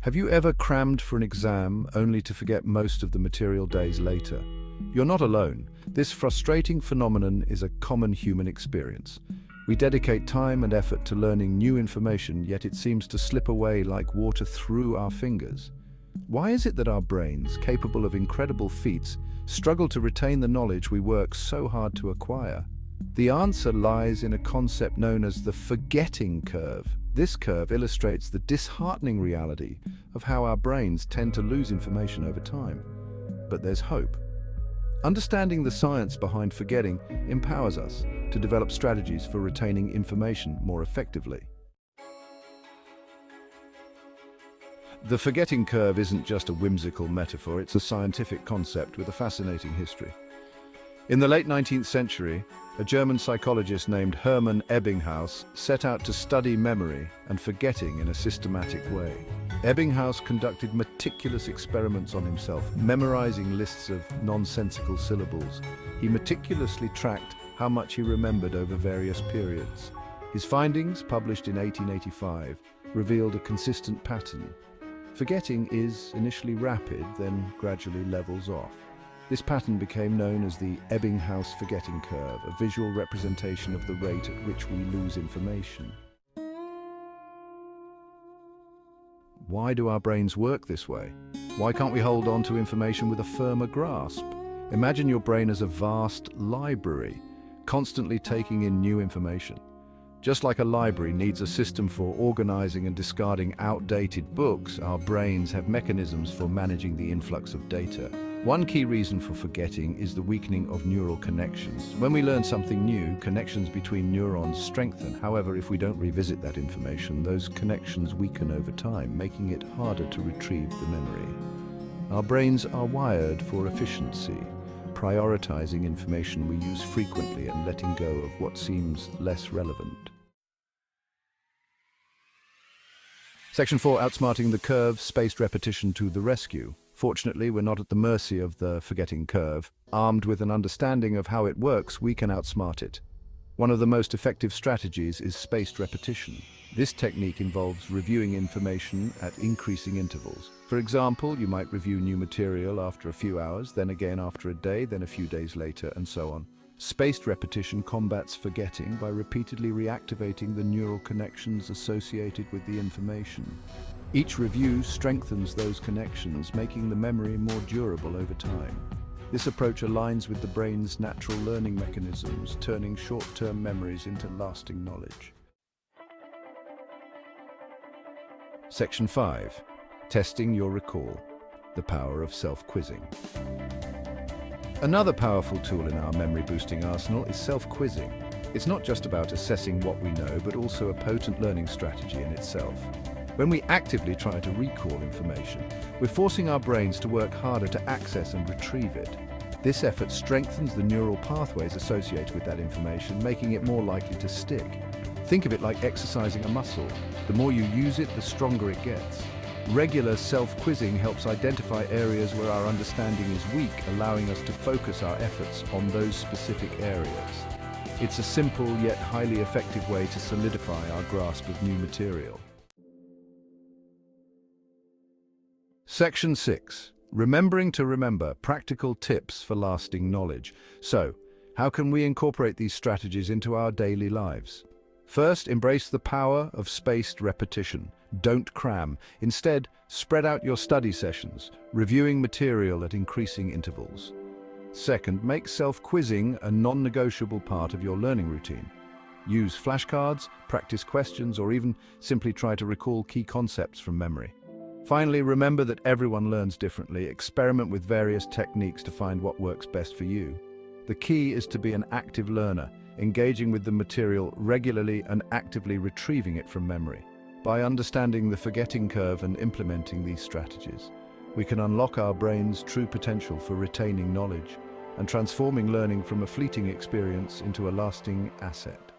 Have you ever crammed for an exam only to forget most of the material days later? You're not alone. This frustrating phenomenon is a common human experience. We dedicate time and effort to learning new information, yet it seems to slip away like water through our fingers. Why is it that our brains, capable of incredible feats, struggle to retain the knowledge we work so hard to acquire? The answer lies in a concept known as the forgetting curve. This curve illustrates the disheartening reality of how our brains tend to lose information over time. But there's hope. Understanding the science behind forgetting empowers us to develop strategies for retaining information more effectively. The forgetting curve isn't just a whimsical metaphor, it's a scientific concept with a fascinating history. In the late 19th century, a German psychologist named Hermann Ebbinghaus set out to study memory and forgetting in a systematic way. Ebbinghaus conducted meticulous experiments on himself, memorizing lists of nonsensical syllables. He meticulously tracked how much he remembered over various periods. His findings, published in 1885, revealed a consistent pattern. Forgetting is initially rapid, then gradually levels off. This pattern became known as the Ebbinghaus forgetting curve, a visual representation of the rate at which we lose information. Why do our brains work this way? Why can't we hold on to information with a firmer grasp? Imagine your brain as a vast library, constantly taking in new information. Just like a library needs a system for organizing and discarding outdated books, our brains have mechanisms for managing the influx of data. One key reason for forgetting is the weakening of neural connections. When we learn something new, connections between neurons strengthen. However, if we don't revisit that information, those connections weaken over time, making it harder to retrieve the memory. Our brains are wired for efficiency, prioritizing information we use frequently and letting go of what seems less relevant. Section 4, outsmarting the curve, spaced repetition to the rescue. Fortunately, we're not at the mercy of the forgetting curve. Armed with an understanding of how it works, we can outsmart it. One of the most effective strategies is spaced repetition. This technique involves reviewing information at increasing intervals. For example, you might review new material after a few hours, then again after a day, then a few days later, and so on. Spaced repetition combats forgetting by repeatedly reactivating the neural connections associated with the information. Each review strengthens those connections, making the memory more durable over time. This approach aligns with the brain's natural learning mechanisms, turning short-term memories into lasting knowledge. Section 5. Testing your recall. The power of self-quizzing. Another powerful tool in our memory-boosting arsenal is self-quizzing. It's not just about assessing what we know, but also a potent learning strategy in itself. When we actively try to recall information, we're forcing our brains to work harder to access and retrieve it. This effort strengthens the neural pathways associated with that information, making it more likely to stick. Think of it like exercising a muscle. The more you use it, the stronger it gets. Regular self-quizzing helps identify areas where our understanding is weak, allowing us to focus our efforts on those specific areas. It's a simple yet highly effective way to solidify our grasp of new material. Section 6. Remembering to remember, practical tips for lasting knowledge. So, how can we incorporate these strategies into our daily lives? First, embrace the power of spaced repetition. Don't cram. Instead, spread out your study sessions, reviewing material at increasing intervals. Second, make self-quizzing a non-negotiable part of your learning routine. Use flashcards, practice questions, or even simply try to recall key concepts from memory. Finally, remember that everyone learns differently. Experiment with various techniques to find what works best for you. The key is to be an active learner, engaging with the material regularly and actively retrieving it from memory. By understanding the forgetting curve and implementing these strategies, we can unlock our brain's true potential for retaining knowledge and transforming learning from a fleeting experience into a lasting asset.